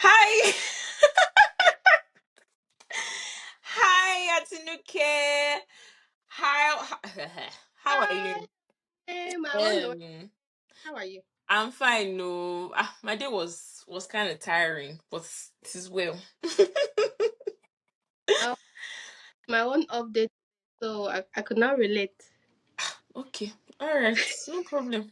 Hi. Hi, Atinuke. How how are Hi, you? my own way. Um, How are you? I'm fine. No, my day was kind of tiring, but it is well. Uh, my own update, so I could not relate. Okay, all right, no problem.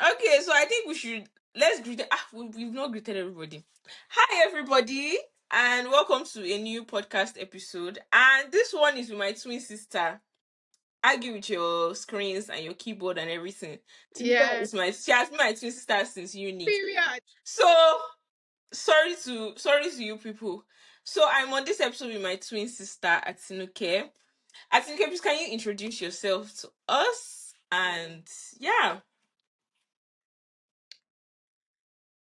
Okay, so I think we should let's greet. We've not greeted everybody. Hi, everybody, and welcome to a new podcast episode. And this one is with my twin sister. Argue with your screens and your keyboard and everything. Tinika Yeah, is she has been my twin sister since uni. period. So sorry to you people. So I'm on this episode with my twin sister Atinuke. Atinuke, please can you introduce yourself to us? And yeah.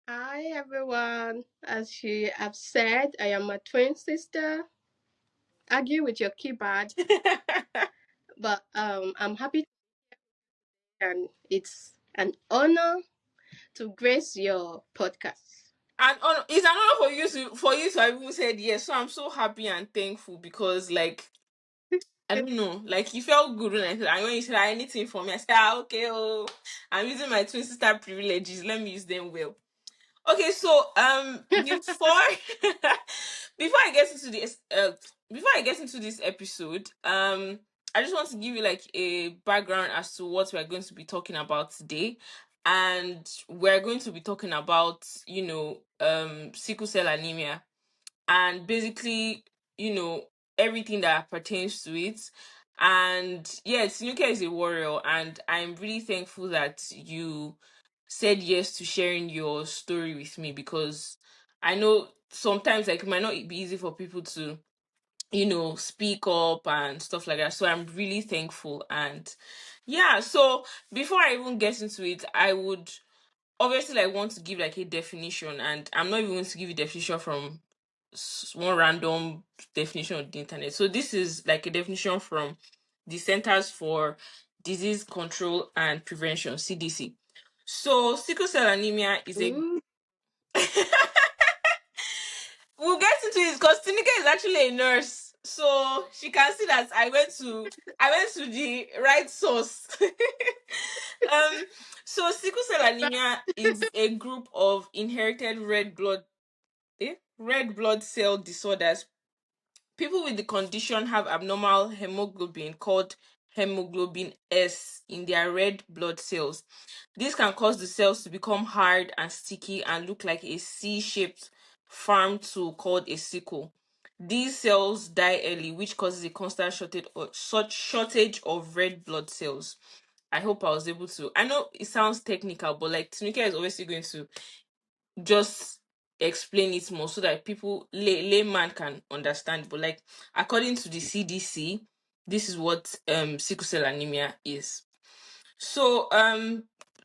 Hi, everyone. As you have said, I am a twin sister. Argue with your keyboard, but I'm happy and it's an honor to grace your podcast. And it's an honor for you to have even said yes. So I'm so happy and thankful because like I don't know, like you felt good when I said, and when you said anything for me, I said, okay, oh, I'm using my twin sister privileges. Let me use them well. Okay, so before before I get into this before I get into this episode, I just want to give you like a background as to what we're going to be talking about today. And we're going to be talking about, sickle cell anemia and basically, you know, everything that pertains to it. And yes, Nuka is a warrior, and I'm really thankful that you said yes to sharing your story with me because I know sometimes like it might not be easy for people to, speak up and stuff like that. So I'm really thankful. And yeah, so before I even get into it, I would obviously like want to give like a definition, and I'm not even going to give you definition from one random definition on the internet. So this is like a definition from the Centers for Disease Control and Prevention, CDC. So sickle cell anemia is a Ooh, we'll get into it because Tinika is actually a nurse. So she can see that I went to the right source. um so sickle cell anemia is a group of inherited red blood cell disorders. People with the condition have abnormal hemoglobin called hemoglobin S in their red blood cells. This can cause the cells to become hard and sticky and look like a C-shaped farm tool called a sickle. These cells die early, which causes a constant shortage of red blood cells. I hope I was able to. I know it sounds technical, but like Tanika is obviously going to just explain it more so that people layman can understand. But like according to the CDC, this is what sickle cell anemia is. So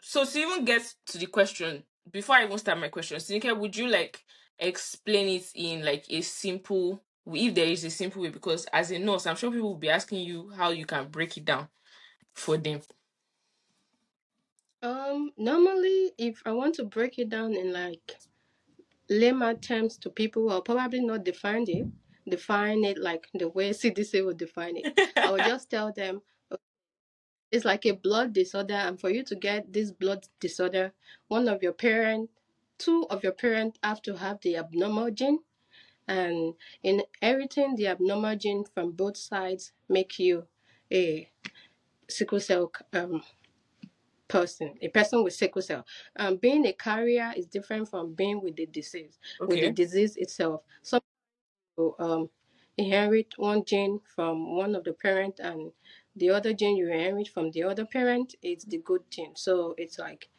so to even get to the question, before I even start my question, Sinika, would you like explain it in like a simple, if there is a simple way, because as a nurse I'm sure people will be asking you how you can break it down for them. normally, if I want to break it down in like layman terms to people who are probably not define it like the way CDC would define it. I would just tell them it's like a blood disorder, and for you to get this blood disorder, one of your parent, two of your parents have to have the abnormal gene, and inheriting the abnormal gene from both sides make you a sickle cell person, a person with sickle cell. Being a carrier is different from being with the disease. With the Okay. disease itself, some people inherit one gene from one of the parent, and the other gene you inherit from the other parent is the good gene. So it's like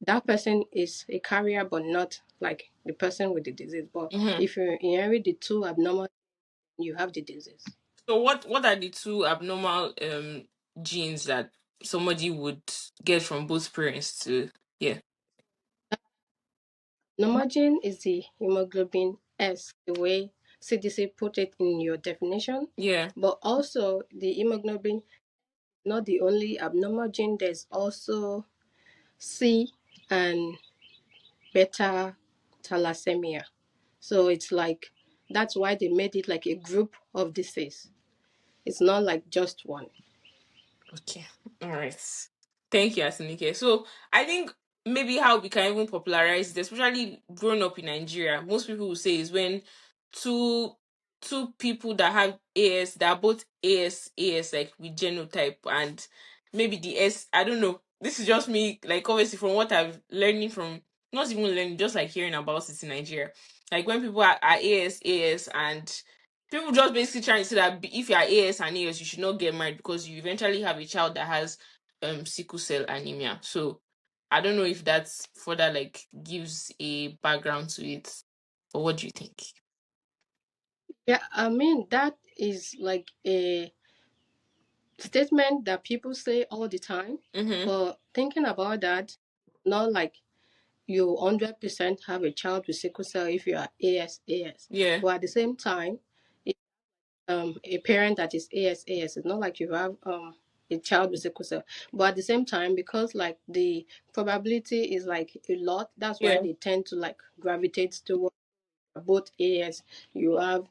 that person is a carrier, but not like the person with the disease. But Mm-hmm. if you inherit the two abnormal, you have the disease. So what are the two abnormal genes that somebody would get from both parents to yeah. Normal gene is the hemoglobin S, the way CDC put it in your definition. Yeah. But also the hemoglobin not the only abnormal gene. There's also C and beta thalassemia. So it's like that's why they made it like a group of disease. It's not like just one. Okay. All right. Thank you, Atinike. So I think maybe how we can even popularize it, especially growing up in Nigeria, most people will say is when two two people that have AS that are both AS like with genotype and maybe the S, I don't know. This is just me, like obviously from what I've learning from, not even learning, just like hearing about it in Nigeria. Like when people are AS and people just basically trying to say that if you are AS and AS, you should not get married because you eventually have a child that has sickle cell anemia. So I don't know if that's further like gives a background to it. Or what do you think? Yeah, I mean that is like a statement that people say all the time. Mm-hmm. But thinking about that, not like you 100% have a child with sickle cell if you are AS. Yeah. But at the same time, a parent that is AS. It's not like you have a child with sickle cell. But at the same time, because like the probability is like a lot, that's why Yeah. they tend to like gravitate towards both AS. You have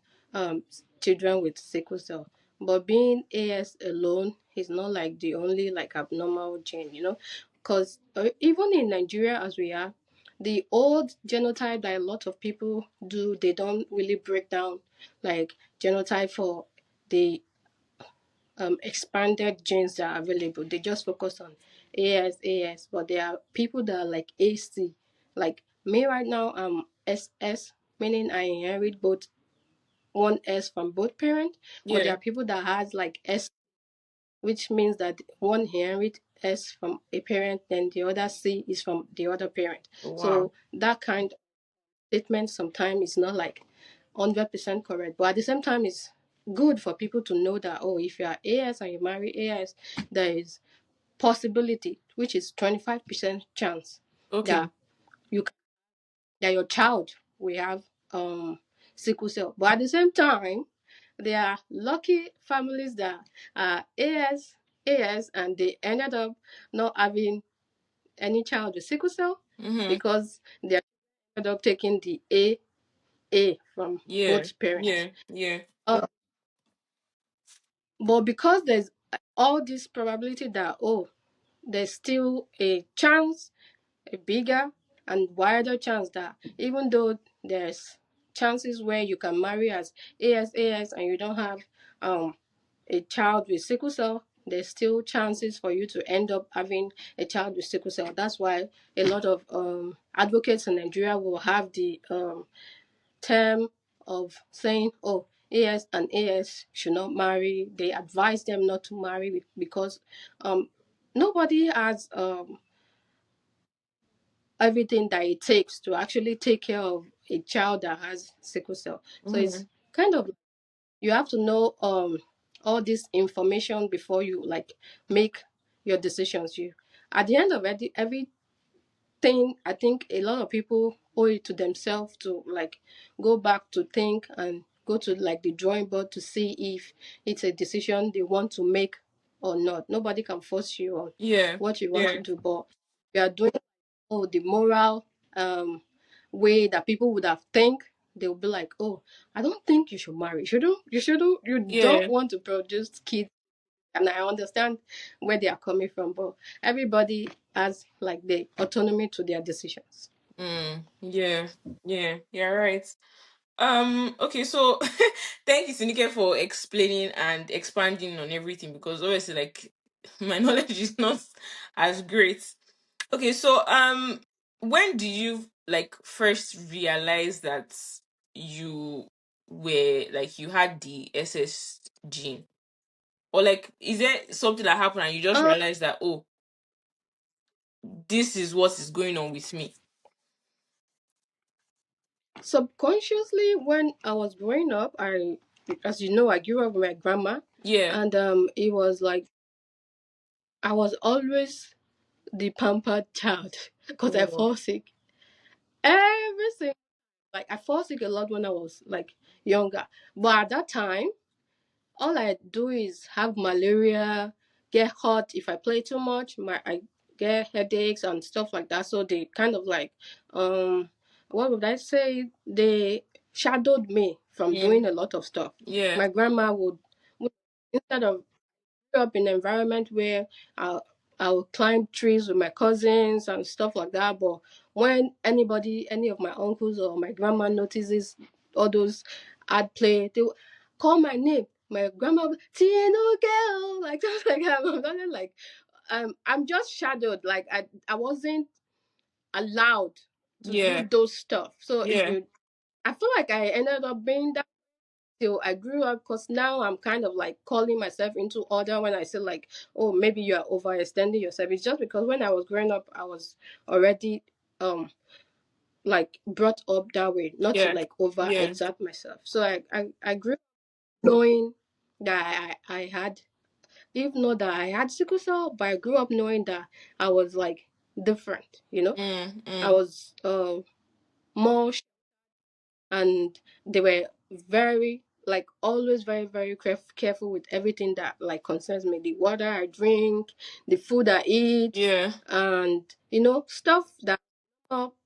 children with sickle cell. But being AS alone is not like the only like abnormal gene, you know, because even in Nigeria as we are, the old genotype that a lot of people do, they don't really break down like genotype for the expanded genes that are available. They just focus on AS. But there are people that are like AC. Like me right now, I'm SS, meaning I inherit both one S from both parents. But there Yeah. are people that has like S, which means that one inherit S from a parent, then the other C is from the other parent. Wow. So that kind of statement sometimes is not like 100% correct. But at the same time, it's good for people to know that, oh, if you are AS and you marry AS, there is possibility, which is 25% chance Okay. that you that your child will have sickle cell. But at the same time, there are lucky families that are AS, and they ended up not having any child with sickle cell Mm-hmm. because they ended up taking the A from Yeah. both parents. Yeah. Yeah. But because there's all this probability that, oh, there's still a chance, a bigger and wider chance that even though there's chances where you can marry as AS and you don't have um a child with sickle cell, there's still chances for you to end up having a child with sickle cell. That's why a lot of advocates in Nigeria will have the term of saying, oh, AS and AS should not marry. They advise them not to marry because nobody has everything that it takes to actually take care of a child that has sickle cell. So Mm-hmm. it's kind of you have to know all this information before you like make your decisions. You at the end of everything, I think a lot of people owe it to themselves to like go back to think and go to like the drawing board to see if it's a decision they want to make or not. Nobody can force you on Yeah. what you want to Yeah. do, but you are doing the moral um way that people would have think. They'll be like, oh, I don't think you should marry. You don't Yeah. want to produce kids. And I understand where they are coming from, but everybody has like the autonomy to their decisions. Yeah. Yeah. You're right. Okay, so thank you, Sinike, for explaining and expanding on everything because obviously like my knowledge is not as great. Okay, so when do you like first realize that you were like you had the SS gene? Or like is there something that happened and you just Um, realized that oh, this is what is going on with me? Subconsciously, when I was growing up, as you know, I grew up with my grandma, Yeah. and it was like I was always the pampered child because I Oh. fall sick every single. Like I fall sick a lot when I was like younger, but at that time, all I do is have malaria, get hot if I play too much. I get headaches and stuff like that. So they kind of like, um, what would I say? They shadowed me from Mm. doing a lot of stuff. Yeah. My grandma would instead of grew up in an environment where I I would climb trees with my cousins and stuff like that. But when any of my uncles or my grandma notices all those I'd play, they would call my name. My grandma would, Tinuke, like something like that. I'm not like I'm just shadowed. Like I wasn't allowed to do Yeah. those stuff. So if Yeah. you I feel like I ended up being that till I grew up, because now I'm kind of like calling myself into order when I say like, oh, maybe you are overextending yourself. It's just because when I was growing up, I was already um like brought up that way, not to Yeah. like Yeah. overexert myself. So I grew up knowing that I had, even though that I had sickle cell, but I grew up knowing that I was like different. Mm. I Mm. was more, and they were very like always very careful with everything that like concerns me, the water I drink, the food I eat, Yeah. and stuff that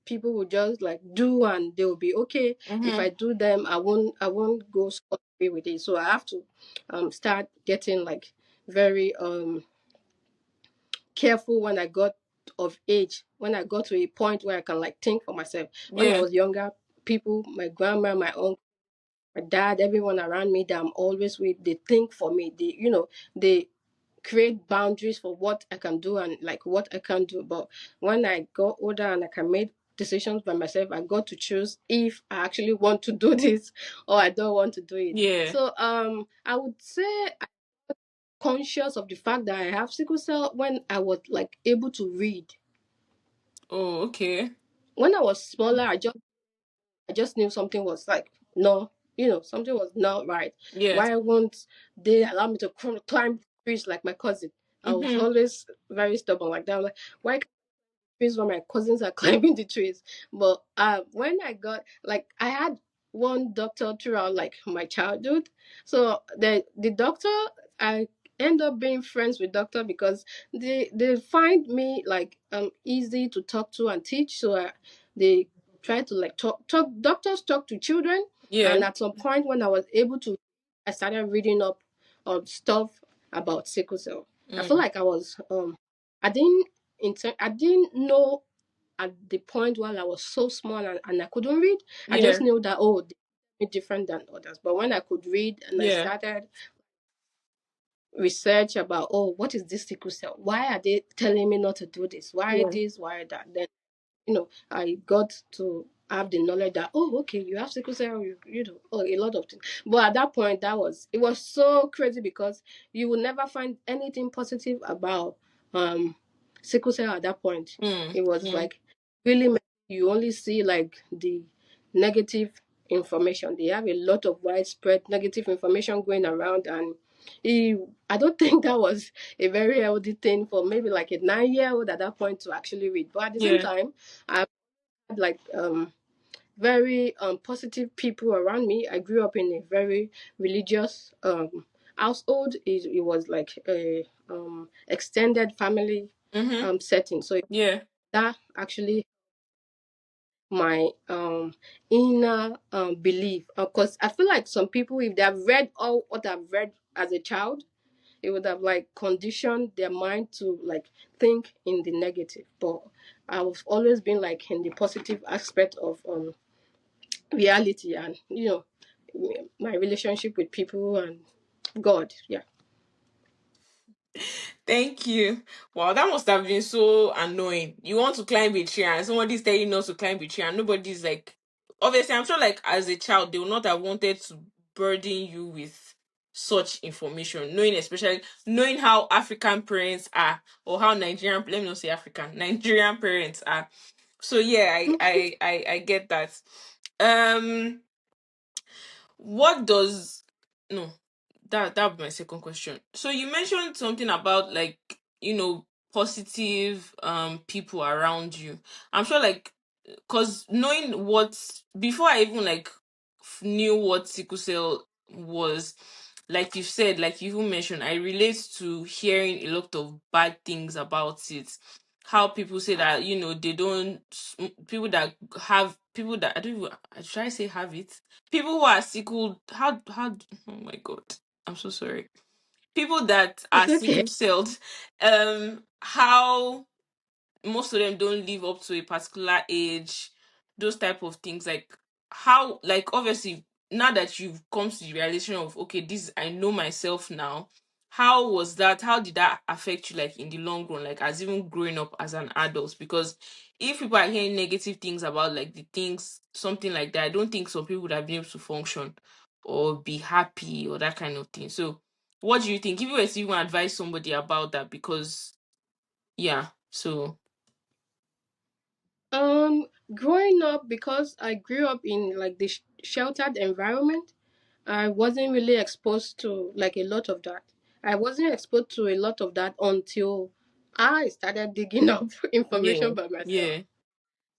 people will just like do and they'll be okay. If Mm-hmm. I do them, I won't go scot free with it. So I have to start getting like very careful when I got of age, when I got to a point where I can like think for myself. When I Yeah. was younger, people, my grandma, my uncle, my dad, everyone around me that I'm always with, they think for me. They create boundaries for what I can do and like what I can't do. But when I got older and I can make decisions by myself, I got to choose if I actually want to do this or I don't want to do it. Yeah. So I would say I'm conscious of the fact that I have sickle cell when I was like able to read. Oh, okay. When I was smaller, I just knew something was like no, something was not right. Yeah. Why won't they allow me to climb trees like my cousin? I was Mm-hmm. always very stubborn like that. I'm like, why can't trees when my cousins are climbing the trees? But when I got like, I had one doctor throughout like my childhood. So the doctor, I end up being friends with doctor because they find me like easy to talk to and teach. So they try to like talk doctors talk to children. Yeah. And at some point when I was able to, I started reading up on stuff about sickle cell. I feel Mm. like I was I didn't I didn't know at the point while I was so small and I couldn't read. I just Yeah. knew that they're different than others. But when I could read and I Yeah. started research about, oh, what is this sickle cell? Why are they telling me not to do this? Why Yeah. this? Why that? Then I got to have the knowledge that, oh, okay, you have sickle cell, oh, a lot of things. But at that point, it was so crazy because you will never find anything positive about um sickle cell at that point. Mm. It was Mm. like really you only see like the negative information. They have a lot of widespread negative information going around, and I don't think that was a very healthy thing for maybe like a 9-year old at that point to actually read. But at the same Yeah. time, I had like very positive people around me. I grew up in a very religious household. It was like a extended family Mm-hmm. setting. So Yeah. that actually my inner belief, because I feel like some people, if they have read all what I've read as a child, it would have like conditioned their mind to like think in the negative. But I've always been like in the positive aspect of reality, and my relationship with people and God. Yeah. Thank you. Wow, that must have been so annoying. You want to climb a tree and somebody's telling you not to climb a tree and nobody's like, obviously I'm sure like as a child they would not have wanted to burden you with such information, knowing especially knowing how African parents are, or how Nigerian, let me not say African, Nigerian parents are. So yeah, I get that. Um what does no that would be my second question. So you mentioned something about like, positive people around you. I'm sure like, because knowing what, before I even like knew what sickle cell was, like you said, like you even mentioned, I relate to hearing a lot of bad things about it. How people say that, they don't, people that have, people that, I don't even, should I say have it? People who are sickle, oh my God, I'm so sorry. People that It's are okay. sickle celled, how most of them don't live up to a particular age, those type of things. Like how, like obviously now that you've come to the realization of, okay, this, I know myself now, how did that affect you, like in the long run, like as even growing up as an adult? Because if people are hearing negative things about like the things, something like that, I don't think some people would have been able to function or be happy or that kind of thing. So what do you think if you were to even advise somebody about that? Because yeah, so Growing up, because I grew up in like the sheltered environment, I wasn't really exposed to like a lot of that. I wasn't exposed to a lot of that until I started digging up yeah, information by myself. yeah.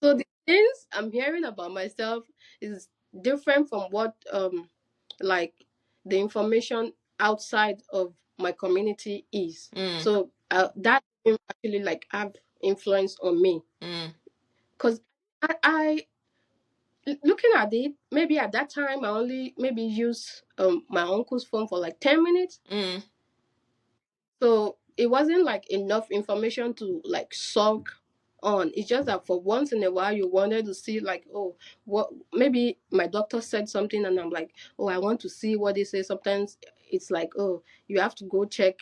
So the things I'm hearing about myself is different from what like the information outside of my community is. Mm, So that didn't actually like have influence on me, mm, because I looking at it, maybe at that time I only maybe used my uncle's phone for like 10 minutes. mm, So it wasn't like enough information to like soak on. It's just that for once in a while you wanted to see like, oh, what, maybe my doctor said something and I'm like, oh, I want to see what they say. Sometimes it's like, oh, you have to go check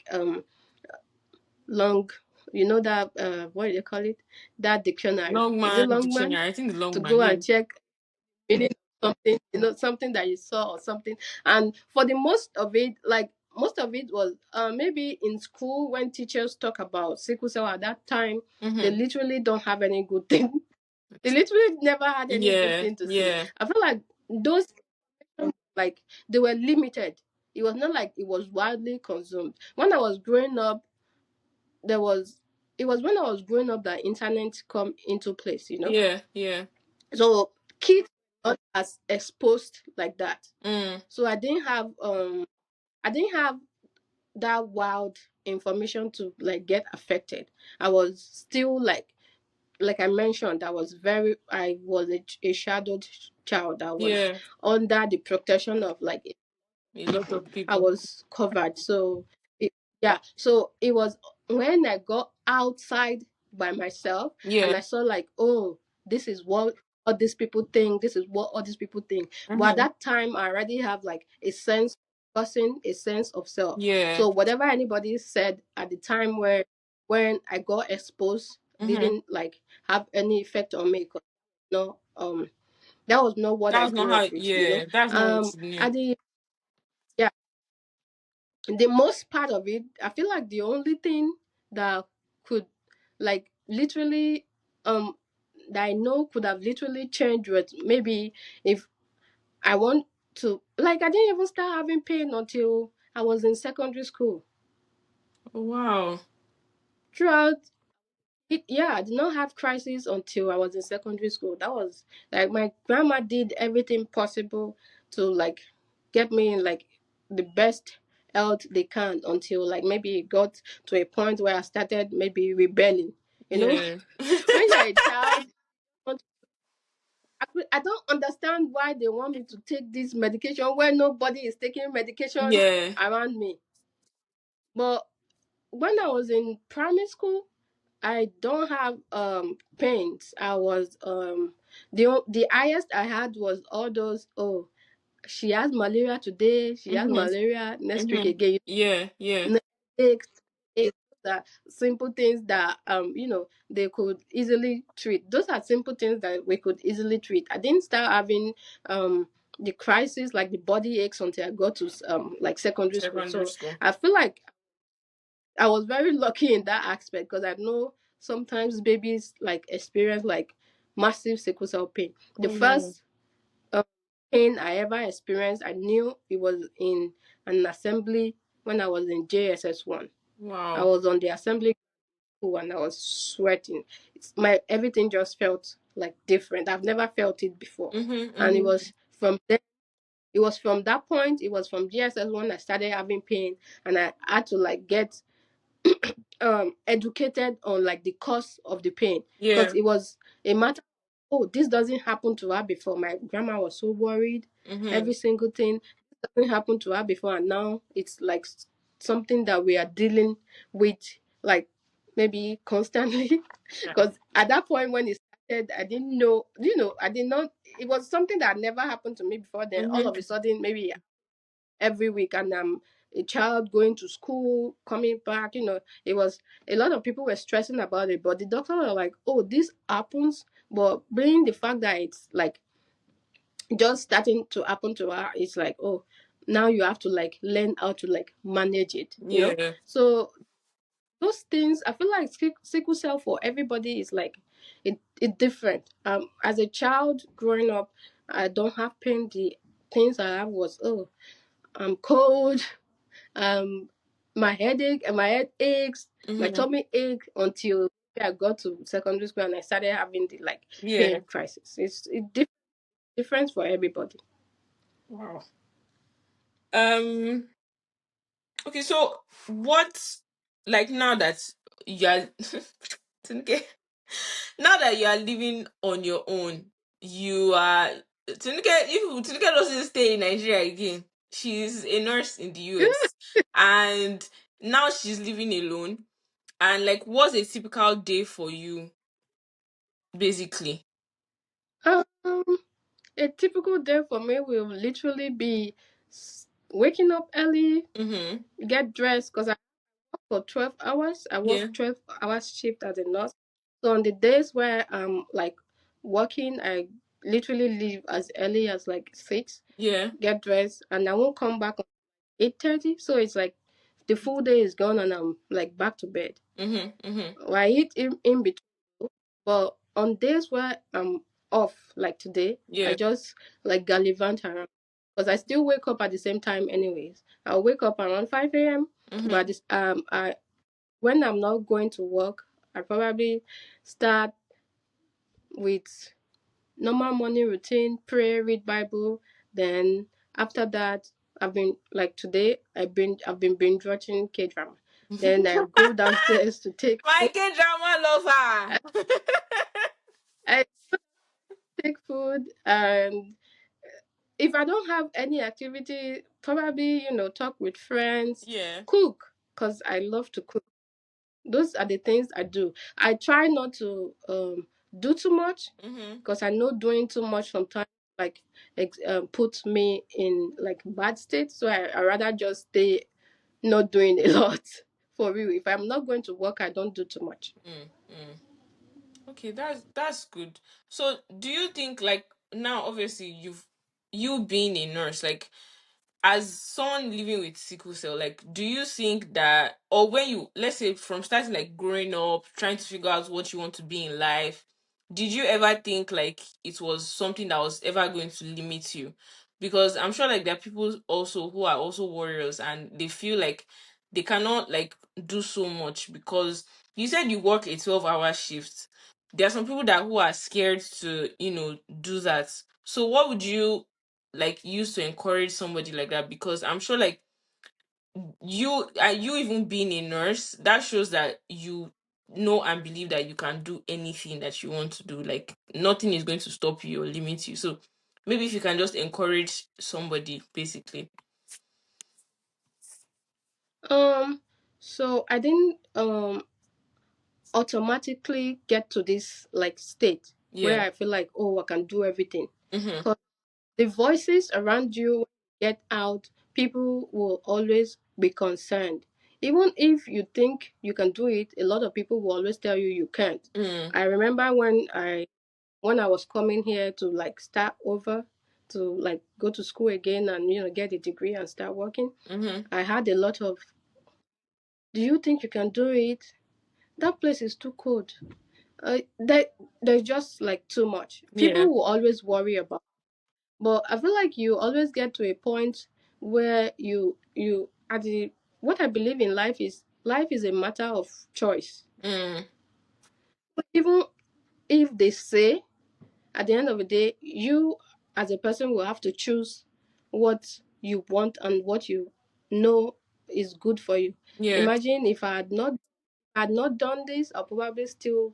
long, that what do you call it? That dictionary. Is it Longman Longman? dictionary. I think it's To Longman. go Yeah. and check meaning of something, something that you saw or something. And for the most of it, like most of it was maybe in school when teachers talk about sickle cell at that time, they Mm-hmm. literally don't have any good thing. They literally never had any good Yeah. thing to say. Yeah. I feel like those, like, they were limited. It was not like it was widely consumed. When I was growing up, there was it was when I was growing up that internet come into place. Yeah. Yeah. So kids not as exposed like that. Mm, So I didn't have that wild information to like get affected. I was still like I mentioned, I was a shadowed child. I was yeah. under the protection of like A lot people. of I people. was covered. So yeah. So it was when I got outside by myself and Yeah. I saw like, oh, this is what all these people think. This is what all these people think. But at Mm-hmm. that time, I already have like a sense of person, a sense of self. Yeah. So whatever anybody said at the time where when I got exposed Mm-hmm. didn't like have any effect on me. 'Cause, no, that was not what I That's not grew how. up with. Yeah. That's not what you At knew. yeah, the most part of it, I feel like the only thing that could like literally that I know could have literally changed was maybe if I want to, like, I didn't even start having pain until I was in secondary school. Wow. Throughout it, yeah, I did not have crisis until I was in secondary school. That was like my grandma did everything possible to like get me in like the best health they can until like maybe it got to a point where I started maybe rebelling. You know, Yeah. when you're a child, I don't understand why they want me to take this medication where nobody is taking medication Yeah. around me. But when I was in primary school, I don't have pains. I was the highest I had was all those, oh, she has malaria today, she has Mm-hmm. malaria next week Mm-hmm. again. Yeah. Yeah. Headaches, that simple things that they could easily treat. Those are simple things that we could easily treat. I didn't start having the crisis like the body aches until I got to like secondary school. Secondary So school. I feel like I was very lucky in that aspect because I know sometimes babies like experience like massive sickle cell pain. The Oh no. first um, pain I ever experienced, I knew it was in an assembly when I was in JSS1. I Wow. was on the assembly school and I was sweating. My everything just felt like different. I've never felt it before, Mm-hmm. and it Mm-hmm. was from there. It was from that point, it was from GSS when I started having pain, and I had to like get educated on like the cause of the pain, because Yeah. it was a matter, oh, this doesn't happen to her before. My grandma was so worried, Mm-hmm. every single thing doesn't happen to her before, and now it's like something that we are dealing with, like maybe constantly. Yeah. Because at that point when it started, I didn't know, I did not, it was something that never happened to me before. Then all of a Mm-hmm. sudden, maybe every week, and a child going to school, coming back, it was, a lot of people were stressing about it, but the doctor were like, oh, this happens, but bringing the fact that it's like just starting to happen to her, it's like, oh, now you have to like learn how to like manage it. Yeah. So those things, I feel like sickle cell for everybody is like, it different. As a child growing up, I don't have pain. The things I have was, oh, I'm cold, um my headache and my head aches, my Mm-hmm. tummy ache, until I got to secondary school and I started having the like Yeah. pain crisis. Different for everybody. Wow. Um. Okay. So what? Like now that you are, okay, now that you are living on your own, you are Tinuke doesn't stay in Nigeria again. She's a nurse in the US, and now she's living alone. And like, what's a typical day for you, basically? um a typical day for me will literally be waking up early, Mm-hmm. get dressed, because I work for 12 hours. I work Yeah. 12 hours shift as a nurse. So on the days where I'm like working, I literally leave as early as like 6, Yeah. get dressed, and I won't come back 8:30. So it's like the full day is gone and I'm like back to bed. Mm-hmm. Mm-hmm. Or I eat in between. But on days where I'm off, like today, I Yeah. just like gallivant around. Because I still wake up at the same time anyways. I'll wake up around 5 a.m. But Mm-hmm. this I when I'm not going to work, I probably start with normal morning routine, pray, read Bible. Then after that, I've been like today, I've been binge watching K drama. Then I go downstairs to take My food. K-drama I, lover. I take food, and if I don't have any activity, probably talk with friends, Yeah. cook, because I love to cook. Those are the things I do. I try not to do too much, Mm-hmm. because I know doing too much sometimes like puts me in like bad state. So I rather just stay not doing a lot for real. If I'm not going to work, I don't do too much. Mm-hmm. Okay, that's good. So, do you think like now, obviously, you being a nurse, like as someone living with sickle cell, like, do you think that, or when you, let's say, from starting like growing up, trying to figure out what you want to be in life, did you ever think like it was something that was ever going to limit you? Because I'm sure like there are people also who are also warriors and they feel like they cannot like do so much because you said you work a 12-hour shift. There are some people that who are scared to, do that. So what would you like use to encourage somebody like that? Because I'm sure like you even being a nurse, that shows that you know and believe that you can do anything that you want to do. Like nothing is going to stop you or limit you. So maybe if you can just encourage somebody, basically. Um, so I didn't automatically get to this like state where Yeah. I feel like, oh, I can do everything. Mm-hmm. 'Cause the voices around you get out, people will always be concerned. Even if you think you can do it, a lot of people will always tell you you can't. Mm. I remember when I was coming here to like start over, to like go to school again and get a degree and start working. Mm-hmm. I had a lot of, do you think you can do it? That place is too cold. There's just like too much. Yeah. People will always worry about. But I feel like you always get to a point where you at the what I believe in life is a matter of choice. Mm. Even if they say at the end of the day, you as a person will have to choose what you want and what you know is good for you. Yeah. Imagine if I had not done this, I'll probably still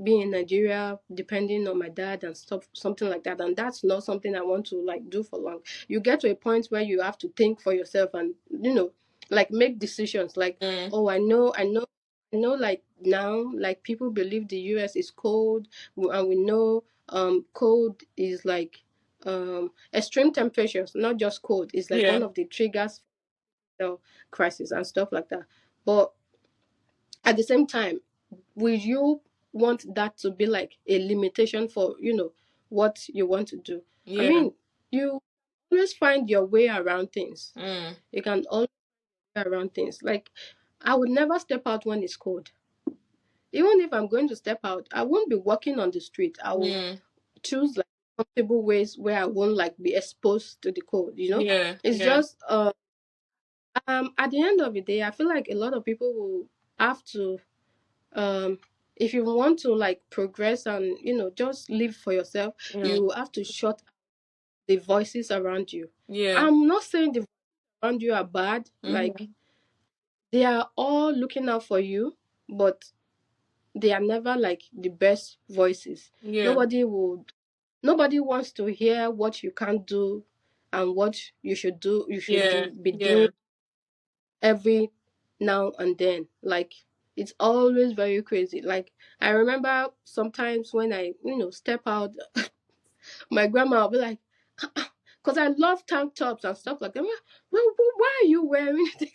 be in Nigeria depending on my dad and stuff, something like that. And that's not something I want to like do for long. You get to a point where you have to think for yourself and like make decisions. Like, Mm. oh, I know. Like now, like people believe the U.S. is cold, and we know cold is like extreme temperatures, not just cold. It's like Yeah. one of the triggers for crisis and stuff like that. But at the same time, will you want that to be like a limitation for what you want to do? I Yeah. mean, you always find your way around things. Mm. You can always way around things. Like I would never step out when it's cold. Even if I'm going to step out, I won't be walking on the street. I will Mm. choose like comfortable ways where I won't like be exposed to the cold. Yeah. It's Yeah. just at the end of the day, I feel like a lot of people will have to um if you want to like progress and just live for yourself, Mm. you have to shut the voices around you. Yeah. I'm not saying the voices around you are bad, like Mm-hmm. they are all looking out for you, but they are never like the best voices. Yeah. Nobody would nobody wants to hear what you can't do and what you should Yeah. be doing Yeah. every now and then. Like it's always very crazy. Like I remember sometimes when I step out, my grandma will be like, because I love tank tops and stuff like that. Why are you wearing this?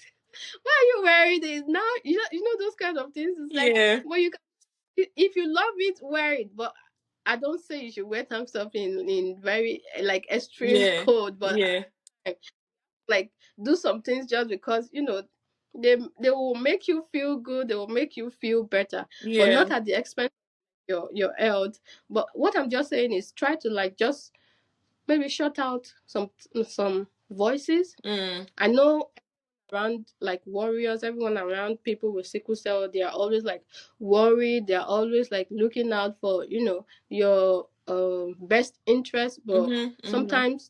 Why are you wearing this now? You know those kind of things. It's like, Yeah. well, if you love it, wear it. But I don't say you should wear tank top in very like extreme Yeah. cold, but Yeah. like do some things just because they will make you feel good, they will make you feel better, but Yeah. not at the expense of your health. But what I'm just saying is try to like just maybe shut out some voices. Mm. I know around like warriors, everyone around people with sickle cell, they are always like worried, they're always like looking out for your best interest, but Mm-hmm. Mm-hmm. sometimes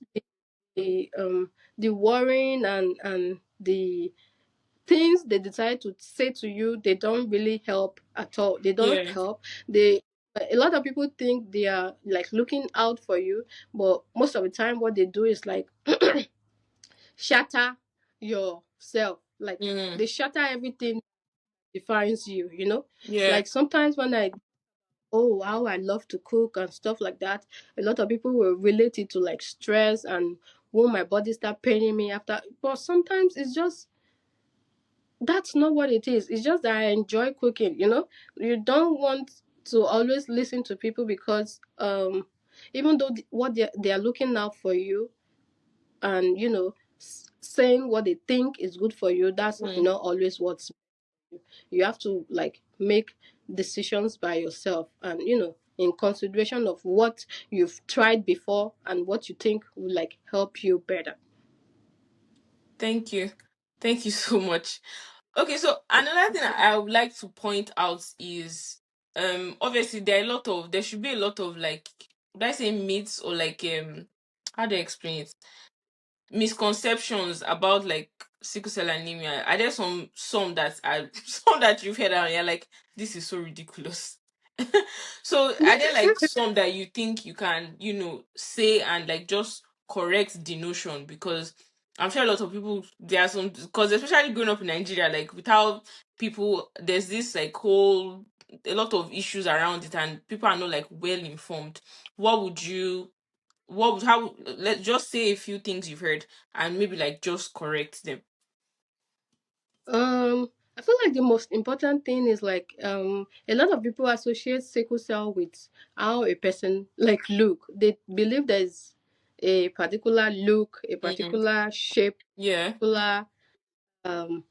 the worrying and the things they decide to say to you, they don't really help at all. They don't Yeah. help. They A lot of people think they are like looking out for you, but most of the time what they do is like shatter yourself. Like Mm. they shatter everything defines you. Yeah. Like sometimes when I oh how I love to cook and stuff like that, a lot of people will relate it to like stress and when my body start paining me after. But sometimes it's just that's not what it is. It's just that I enjoy cooking. You don't want to always listen to people because even though what they are looking out for you and saying what they think is good for you, that's Mm. not always what's you have to like make decisions by yourself and in consideration of what you've tried before and what you think will like help you better. Thank you. Thank you so much. Okay, so another thing I would like to point out is obviously there should be a lot of like, would I say myths or like how do I explain it? Misconceptions about like sickle cell anemia. Are there some that are some that you've heard and you're like, this is so ridiculous? So are there like some that you think you can, say and like just correct the notion? Because I'm sure a lot of people there are some, because especially growing up in Nigeria, like without people, there's this like whole a lot of issues around it and people are not like well informed. What would you how let's just say a few things you've heard and maybe like just correct them. I feel like the most important thing is like a lot of people associate sickle cell with how a person like look. They believe there's a particular look, a Mm. particular shape, Yeah. particular um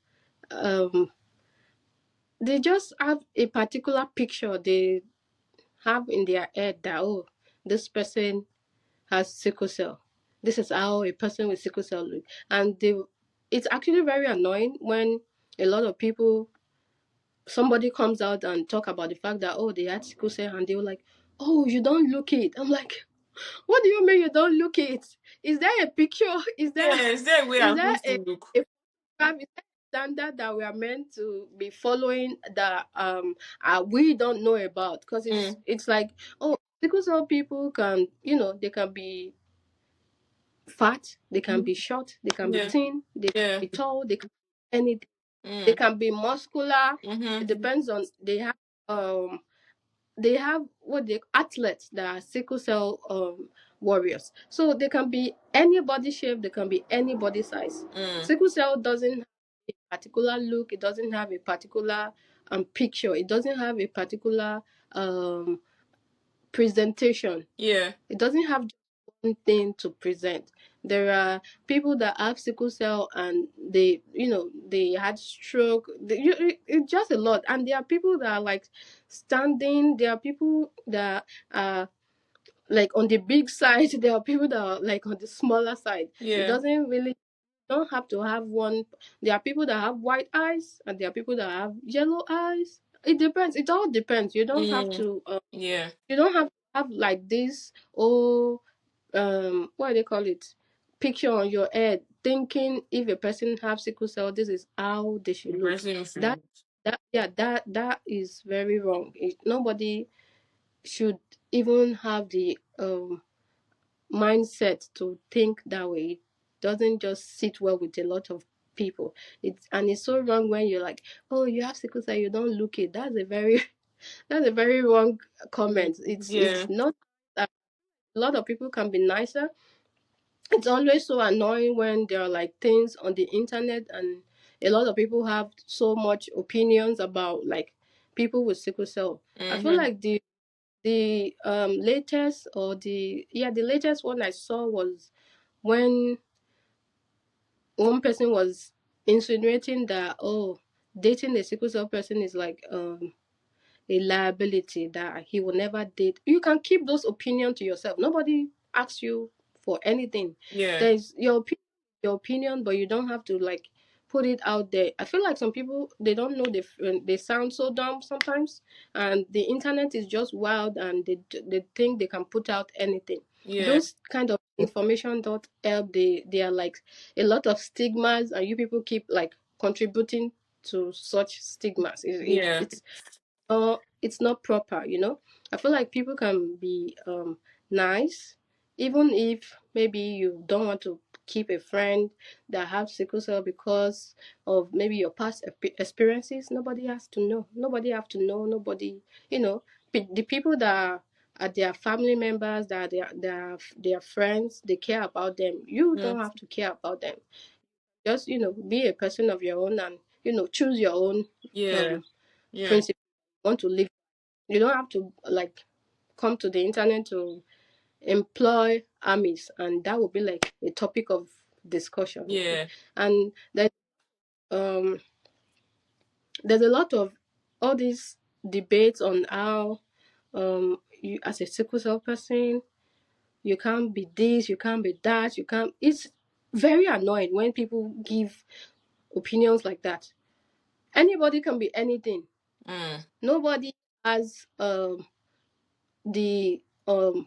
um they just have a particular picture they have in their head that oh this person has sickle cell. This is how a person with sickle cell look. And it's actually very annoying when a lot of people somebody comes out and talk about the fact that oh they had sickle cell and they were like oh you don't look it. I'm like What do you mean you don't look it? Is there a picture? Is there Yeah, is there a way is I'm there supposed to look? a program? Is there a standard that we are meant to be following that we don't know about? Because Mm, it's like, oh, because all people can, they can be fat, they can mm, be short, they can be yeah, thin, they can yeah. be tall, they can be anything. They Mm, can be muscular. It mm-hmm. depends on they have what they athletes that are sickle cell warriors. So they can be any body shape, they can be any body size. Mm, Sickle cell doesn't have a particular look, it doesn't have a particular picture, it doesn't have a particular um presentation. yeah. It doesn't have just one thing to present. There are people that have sickle cell and they had stroke. It's just a lot. And there are people that are like standing. There are people that are like on the big side. There are people that are like on the smaller side. It Yeah. doesn't really don't have to have one. There are people that have white eyes and there are people that have yellow eyes. It depends. It all depends. Mm, yeah. You don't have to have like this, oh, what do they call it, picture on your head thinking if a person have sickle cell this is how they should The look. person that should. that is very wrong. Nobody should even have the mindset to think that way. It doesn't just sit well with a lot of people. It's so wrong when you're like, oh, you have sickle cell, you don't look it. That's a very wrong Mm, comment. It's yeah. not that a lot of people can be nicer. It's always so annoying when there are like things on the internet and a lot of people have so much opinions about like people with sickle cell. I feel Mm-hmm. like the latest or the latest one I saw was when one person was insinuating that, oh, dating a sickle cell person is like a liability, that he will never date. You can keep those opinions to yourself. Nobody asks you for anything. Yeah. There's your opinion, but you don't have to like put it out there. I feel like some people they don't know they sound so dumb sometimes, and the internet is just wild, and they think they can put out anything. Yeah. Those kind of information don't help. They are like a lot of stigmas, and you people keep like contributing to such stigmas. Yeah. It's not proper. I feel like people can be nice, even if maybe you don't want to keep a friend that have sickle cell because of maybe your past experiences. Nobody has to know. Nobody have to know. Nobody, the people that are their family members, that their friends, they care about them. You Mm, don't have to care about them. Just be a person of your own, and choose your own yeah. um Yeah. principle you want to live. You don't have to like come to the internet to employ armies, and that would be like a topic of discussion. Yeah. And um there's a lot of all these debates on how you as a sickle cell person you can't be this, you can't be that, you can't. It's very annoying when people give opinions like that. Anybody can be anything. Mm, Nobody has the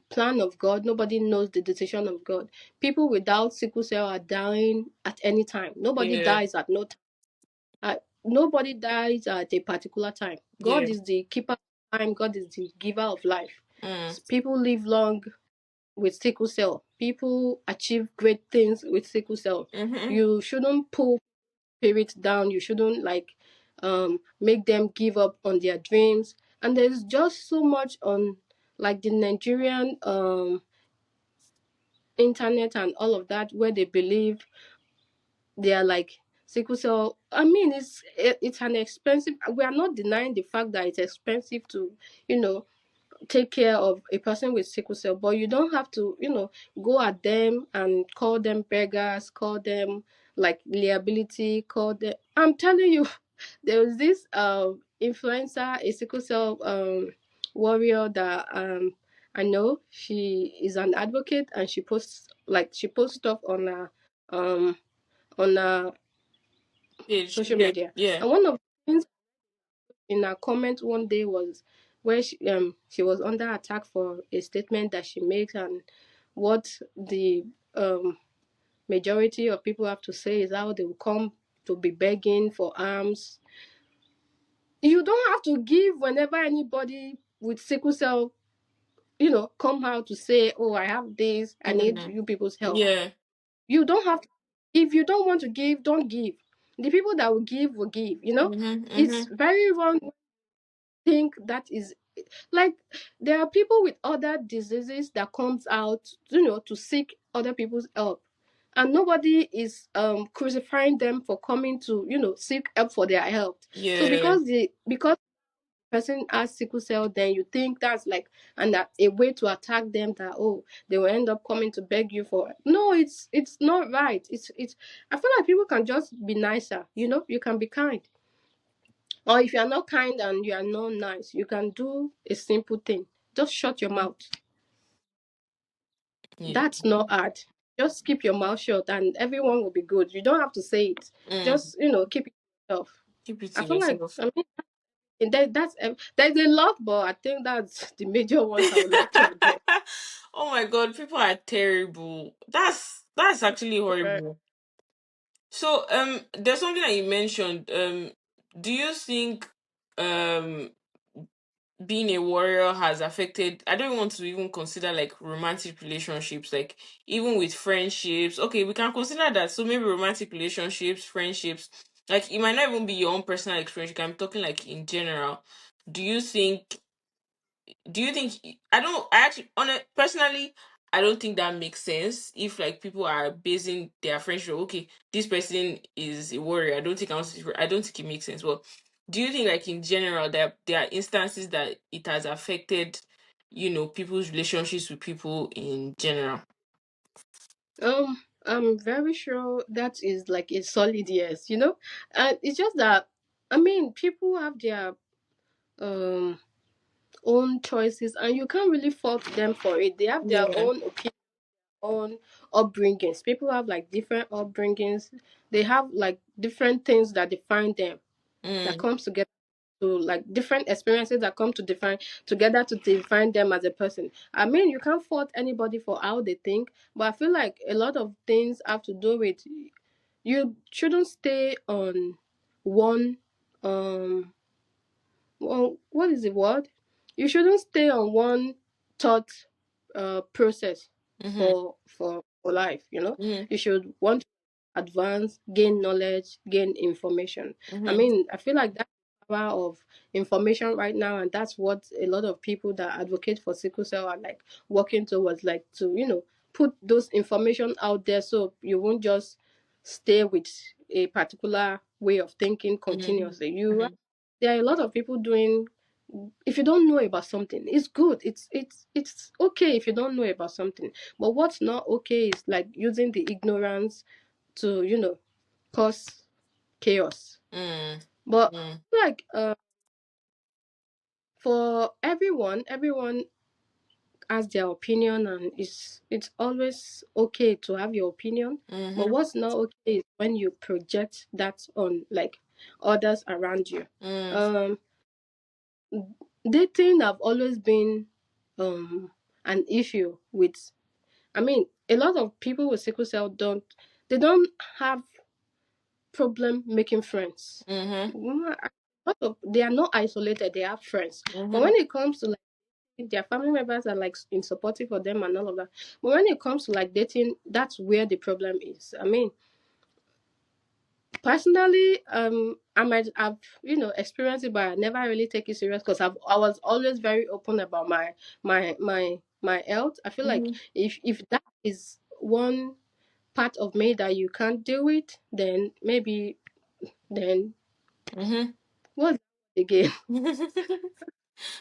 plan of God. Nobody knows the decision of God. People without sickle cell are dying at any time. Nobody yeah. dies at no time. Nobody dies at a particular time. Yeah. God is the keeper of time. God is the giver of life. Mm, People live long with sickle cell. People achieve great things with sickle cell. mm-hmm. You shouldn't pull spirits down. You shouldn't like make them give up on their dreams. And there's just so much on like the Nigerian internet and all of that where they believe they are like sickle cell. I mean, it's an expensive. We are not denying the fact that it's expensive to you know take care of a person with sickle cell, but you don't have to go at them and call them beggars, call them like liability, call them. I'm telling you, there was this influencer, a sickle cell warrior that I know. She is an advocate and she posts stuff um on her Page. social Yeah. media. Yeah. And one of the things in her comment one day was where she was under attack for a statement that she makes, and what the majority of people have to say is how they will come to be begging for arms. You don't have to give whenever anybody with sickle cell, come out to say, "Oh, I have this. I need Mm. you people's help." Yeah. You don't have to. If you don't want to give, don't give. The people that will give will give. Mhm. It's Mhm. very wrong to think that is like there are people with other diseases that comes out, to seek other people's help, and nobody is crucifying them for coming to seek help for their health. So Yeah. because person has sickle cell, then you think that's like and that a way to attack them, that they will end up coming to beg you for. No, it's not right. It's I feel like people can just be nicer. You can be kind, or if you are not kind and you are not nice, you can do a simple thing. Just shut your mouth. Yeah. That's not hard. Just keep your mouth shut and everyone will be good. You don't have to say it. Mm. Just keep it to yourself. Keep it I to feel like, yourself. I mean, there's a lot, but I think that's the major ones I would like to address. Oh my god, people are terrible. That's actually Right. horrible. So there's something that you mentioned. Do you think um being a warrior has affected, I don't want to even consider like romantic relationships, like even with friendships. Okay, we can consider that. So maybe romantic relationships, friendships, like it might not even be your own personal experience. I'm talking like in general. Do you think do you think I don't I actually on it personally, I don't think that makes sense if like people are basing their friendship, okay, this person is a warrior. I don't think it makes sense. But do you think like in general that there are instances that it has affected, people's relationships with people in general? I'm very sure that is like a solid yes. And it's just that, I mean, people have their um own choices, and you can't really fault them for it. They have their Yeah. own opinion, own upbringings. People have like different upbringings. They have like different things that define them, that Mm, comes together to like different experiences that come to define together to define them as a person. I mean, you can't fault anybody for how they think, but I feel like a lot of things have to do with you shouldn't stay on one what is the word? You shouldn't stay on one thought process mm-hmm, for life. mm-hmm, You should want to advance, gain knowledge, gain information. I mm-hmm, mean, I feel like that's the power of information right now, and that's what a lot of people that advocate for sickle cell are like working towards, like to put those information out there so you won't just stay with a particular way of thinking mm-hmm, continuously. You mm-hmm, There are a lot of people doing. If you don't know about something, it's good. It's okay if you don't know about something, but what's not okay is like using the ignorance to cause chaos. But mm-hmm, like for everyone has their opinion, and it's always okay to have your opinion. But mm-hmm, what's not okay is when you project that on like others around you. mm-hmm, um Dating have always been an issue with. I mean, a lot of people with sickle cell don't have problem making friends. mm-hmm, They are not isolated, they have friends. But mm-hmm, when it comes to like their family members are like in supportive for them and all of that. But when it comes to like dating, that's where the problem is. I mean, personally, I might have experienced it, but I never really take it serious because I was always very open about my health. I feel like mm-hmm, if that is one part of me that you can't deal with, then maybe then mm-hmm. what's again?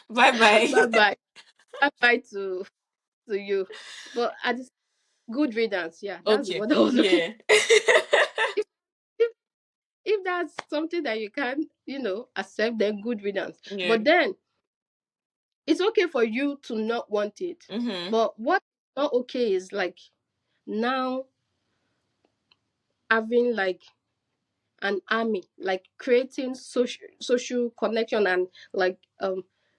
Bye bye. Bye bye, bye bye to you. But I just good riddance. Yeah, that's the Okay. word I was looking. Yeah. If, if if that's something that you can't accept, then good riddance. Yeah. But then it's okay for you to not want it. Mm-hmm. But what's not okay is like now having like an army, like creating social connection and like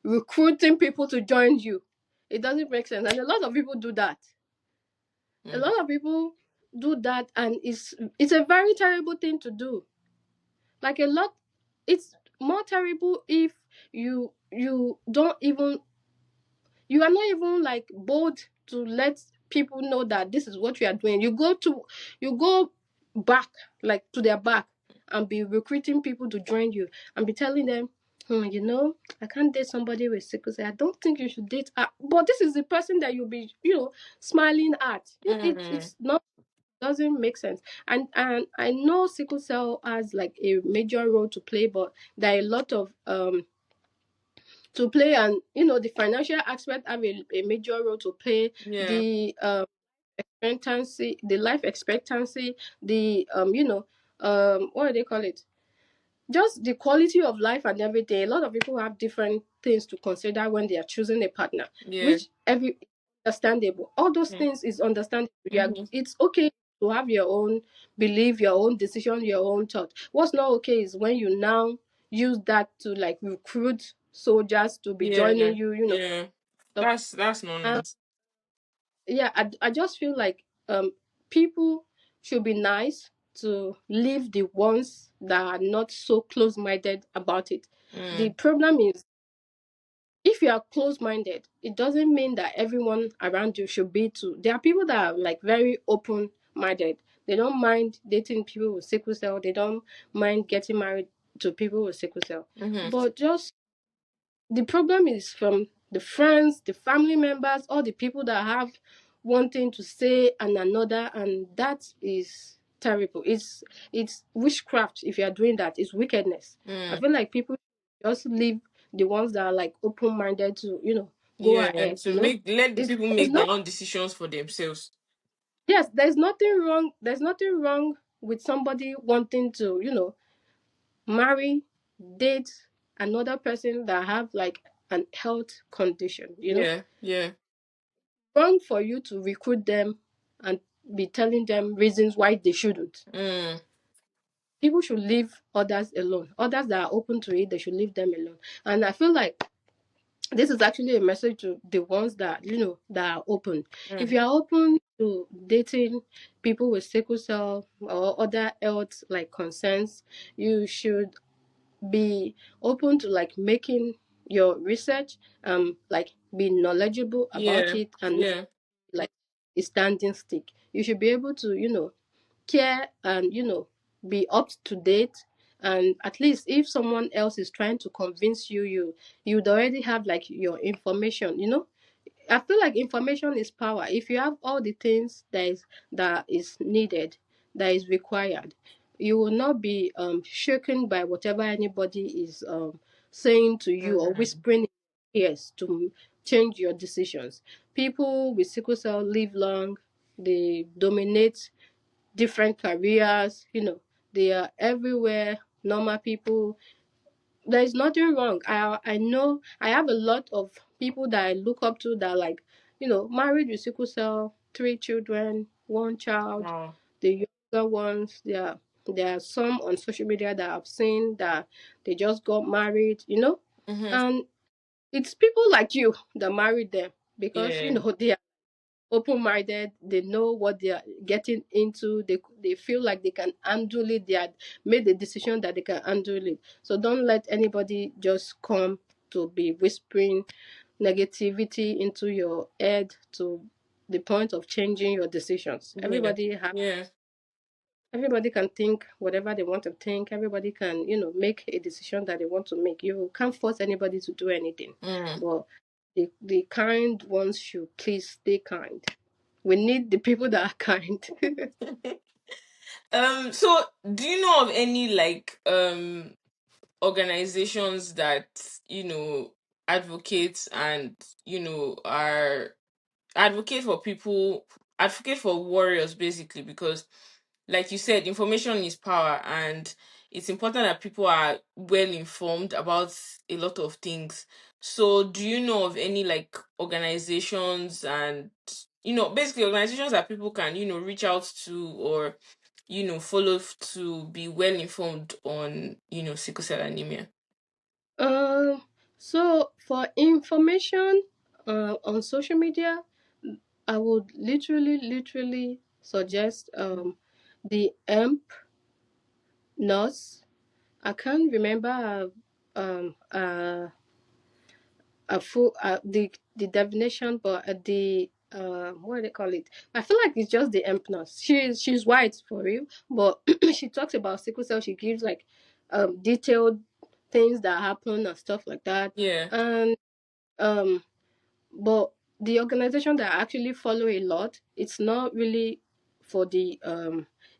recruiting people to join you. It doesn't make sense. And a lot of people do that. A Mm. lot of people do that, and it's a very terrible thing to do. Like a lot, it's more terrible if you don't even, you are not even like bold to let people know that this is what you are doing. You go back, like to their back, and be recruiting people to join you, and be telling them, I can't date somebody with sickle cell. I don't think you should date her. But this is the person that you'll be, smiling at. Mm. It's not, doesn't make sense. And I know sickle cell has like a major role to play, but there are a lot of to play, and the financial aspect have a major role to play. Yeah. The expectancy, the life expectancy, the what do they call it, just the quality of life and everything. A lot of people have different things to consider when they are choosing a partner, Yeah. which every understandable. All those Mm. things is understandable. Yeah, Mm-hmm. it's okay to have your own belief, your own decision, your own thought. What's not okay is when you now use that to like recruit soldiers to be Yeah. joining you, Yeah. stuff. That's And nonsense. yeah, I just feel like people should be nice to leave the ones that are not so close minded about it. The Mm. problem is, if you are close minded, it doesn't mean that everyone around you should be too. There are people that are like very open minded. They don't mind dating people with sickle cell. They don't mind getting married to people with sickle cell. Mm-hmm. But just the problem is from the friends, the family members, all the people that have one thing to say and another, and that is terrible. It's witchcraft. If you are doing that, it's wickedness. I Mm. feel like people just leave the ones that are like open minded to go Yeah. ahead. To let the people It's make their not, own decisions for themselves. yes, there's nothing wrong. There's nothing wrong with somebody wanting to marry, date another person that have like an health condition. Yeah. Yeah. Wrong for you to recruit them and be telling them reasons why they shouldn't. Mm. People should leave others alone. Others that are open to it, they should leave them alone. And I feel like this is actually a message to the ones that that are open. If Mm. you are open to dating people with sickle cell or other health like concerns, you should be open to like making your research, like be knowledgeable about Yeah. it, and Yeah. like a standing stick. You should be able to, care and, be up to date. And at least if someone else is trying to convince you, you'd already have like your information. I feel like information is power. If you have all the things that is needed, that is required, you will not be shaken by whatever anybody is saying to you or Mm. whispering in your ears to change your decisions. People with sickle cell live long, they dominate different careers, they are everywhere. Normal people, there is nothing wrong. I know I have a lot of people that I look up to that are like, married with sickle cell, 3 children, one child. Wow. The younger ones, there are some on social media that I've seen that they just got married. Mm-hmm. And it's people like you that married them because Yeah. they are open minded. They know what they are getting into. They feel like they can handle it. They had made the decision that they can handle it. So don't let anybody just come to be whispering negativity into your head to the point of changing your decisions. Yeah. Yeah. Everybody can think whatever they want to think. Everybody can, make a decision that they want to make. You can't force anybody to do anything. Mm. But the kind ones should please stay kind. We need the people that are kind. So do you know of any like organizations that advocate and are advocate for people, advocate for warriors basically, because like you said, information is power, and it's important that people are well informed about a lot of things. So do you know of any like organizations, and basically organizations that people can reach out to, or follow to be well informed on sickle cell anemia? um, So for information on social media, I would literally suggest the AMP nurse. I can't remember a full the definition, but the what do they call it? I feel like it's just the AMP nurse. She's white for real, but she talks about sickle cell. She gives like detailed things that happen and stuff like that, Yeah. and um but the organization that I actually follow a lot, it's not really for the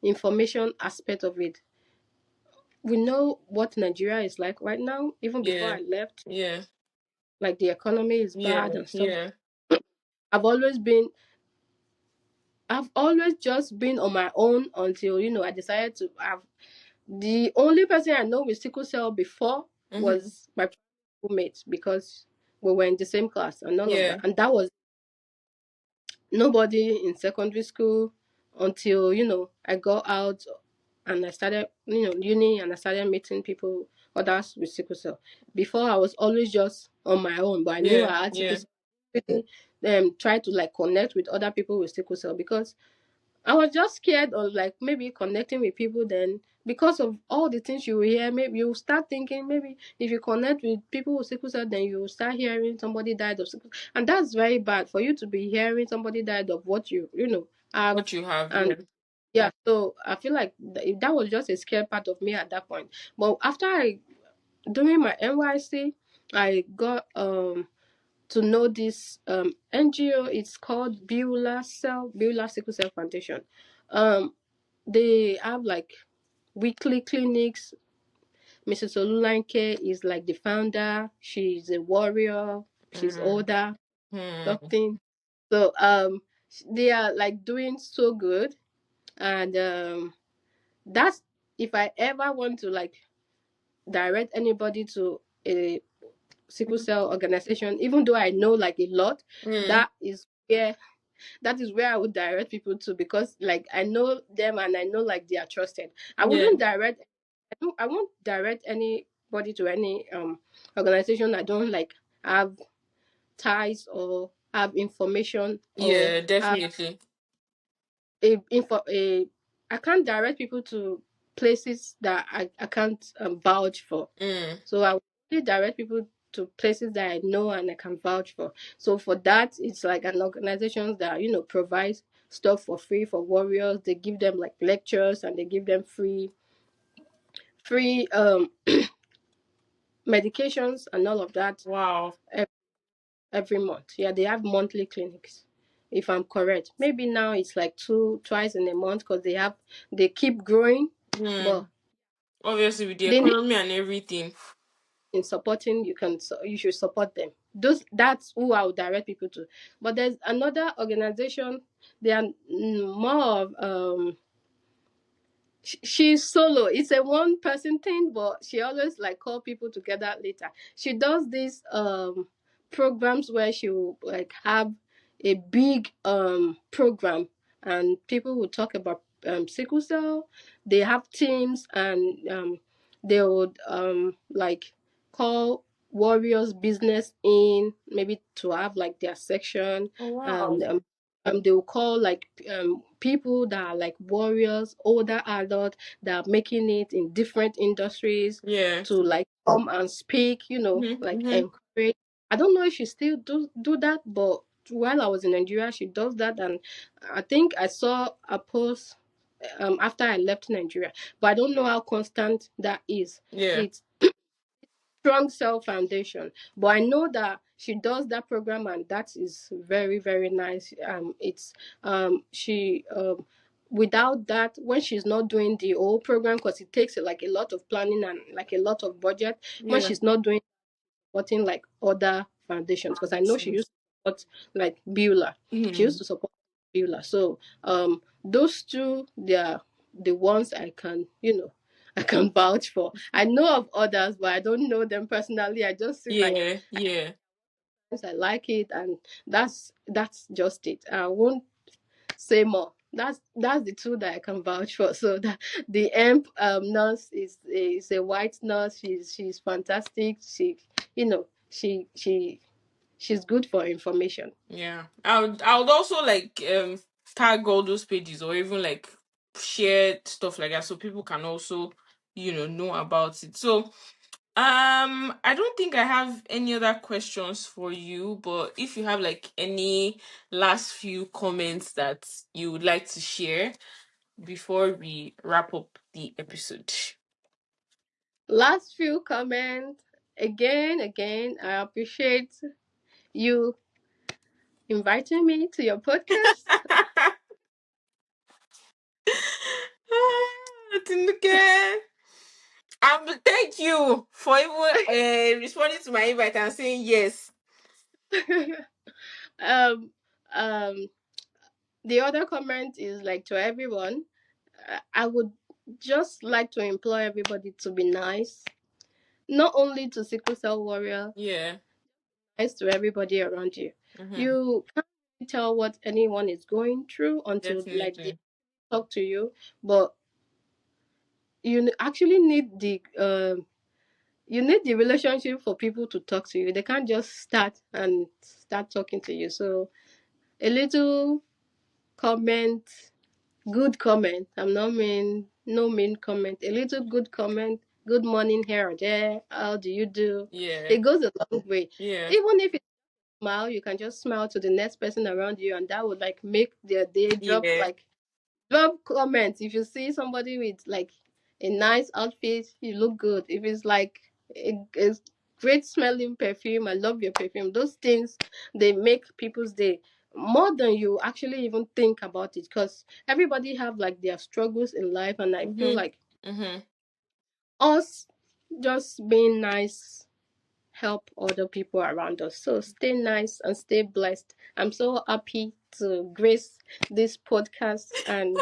information aspect of it. We know what Nigeria is like right now. Even before Yeah. I left, Yeah. like the economy is Yeah. bad and stuff. Yeah. I've always been, I've always just been on my own until I decided to have. The only person I know with sickle cell before Mm-hmm. was my roommate because we were in the same class and all of that, Yeah. and that was nobody in secondary school until I got out and I started uni and I started meeting people others with sickle cell. Before I was always just on my own, but I knew Yeah. I had sickle Yeah. cell. Try to like connect with other people with sickle cell because I was just scared of like maybe connecting with people then because of all the things you hear. Maybe you start thinking maybe if you connect with people with sickle cell, then you start hearing somebody died of sickle, and that's very bad for you to be hearing somebody died of what you have. What you have, And yeah. yeah, so I feel like that was just a scare part of me at that point. But after I doing my NYC, I got to know this NGO. It's called Beulah Sickle Cell Foundation. Um, they have like weekly clinics. Mrs. Olulanke is like the founder. She's a warrior. She's Mm. older, Hmm. something. So they are like doing so good, and that's if I ever want to like direct anybody to a sickle cell organization, even though I know like a lot, Mm. that is where I would direct people to because like I know them and I know like they are trusted. Yeah. I won't direct anybody to any organization I don't like have ties or have information or Yeah, have definitely. a I can't direct people to places that I can't vouch for. Mm. So I will only direct people to places that I know and I can vouch for. So for that, it's like an organization that provides stuff for free for warriors. They give them like lectures and they give them free medications and all of that Wow. ev- every month. Yeah, they have monthly clinics. If I'm correct, maybe now it's like twice in a month because they keep growing, but Mm. Obviously, with the they need economy and everything. in supporting. You should support them. That's who I would direct people to. But there's another organization. They are more of she's solo. It's a one person thing, but she always like call people together later. She does these programs where she will like have a big program and people will talk about sickle cell. They have teams and they would like call warriors business in maybe to have like their section Oh, wow. and they will call like people that are like warriors, older adults that are making it in different industries Yeah. to like come and speak, Mm-hmm. like Mm-hmm. encourage. I don't know if she still do that, but while I was in Nigeria, she does that, and I think I saw a post after I left Nigeria, but I don't know how constant that is. Yeah. It's strong self foundation, but I know that she does that program and that is very very nice. It's she without that, when she's not doing the whole program, because it takes like a lot of planning and like a lot of budget, when Yeah. she's not doing supporting like other foundations, because I know she used to support like Beulah. She used Mm. to support Beulah. So those two, they are the ones I can I can vouch for. I know of others, but I don't know them personally. I just see like Yeah. Yeah. I like it, and that's just it. I won't say more. That's the two that I can vouch for. So the emp nurse is a white nurse. She's fantastic. She she she's good for information. Yeah. I would also like tag all those pages or even like share stuff like that so people can also, know about it. So I don't think I have any other questions for you, but if you have like any last few comments that you would like to share before we wrap up the episode. Last few comments. Again, I appreciate you inviting me to your podcast. Atinuke. Thank you for even responding to my invite and saying yes. um, um, the other comment is like to everyone. I would just like to implore everybody to be nice, not only to sickle cell warrior, Yeah. nice to everybody around you. Mm-hmm. You can't really tell what anyone is going through until like they Definitely. talk to you, but actually need the relationship for people to talk to you. They can't just start talking to you. So a little comment, good comment. I'm not mean no mean comment. A little good comment. Good morning here or there. How do you do? Yeah. It goes a long way. Yeah. Even if you smile, you can just smile to the next person around you, and that would like make their day. Yeah. Drop comments if you see somebody with like a nice outfit. You look good. If it's like a great smelling perfume, I love your perfume. Those things, they make people's day more than you actually even think about it. Because everybody have like their struggles in life, and I feel Mm-hmm. like Mm-hmm. us just being nice help other people around us. So stay nice and stay blessed. I'm so happy to grace this podcast, and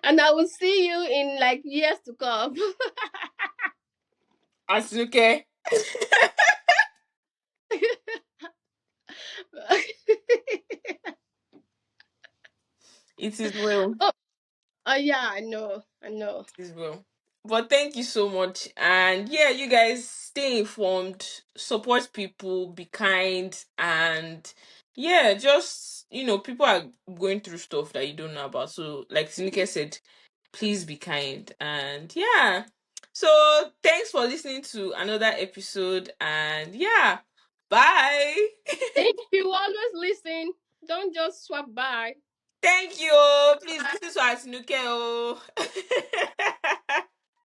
and I will see you in like years to come. Atinuke. It is well. Oh, oh yeah, I know, I know. It is well. But thank you so much. And yeah, you guys stay informed, support people, be kind, and yeah, just people are going through stuff that you don't know about. So, like Sinike said, please be kind. And yeah. So thanks for listening to another episode. And yeah, bye. Thank you. Always listen. Don't just swap by. Thank you. Please listen to Atinuke. Oh.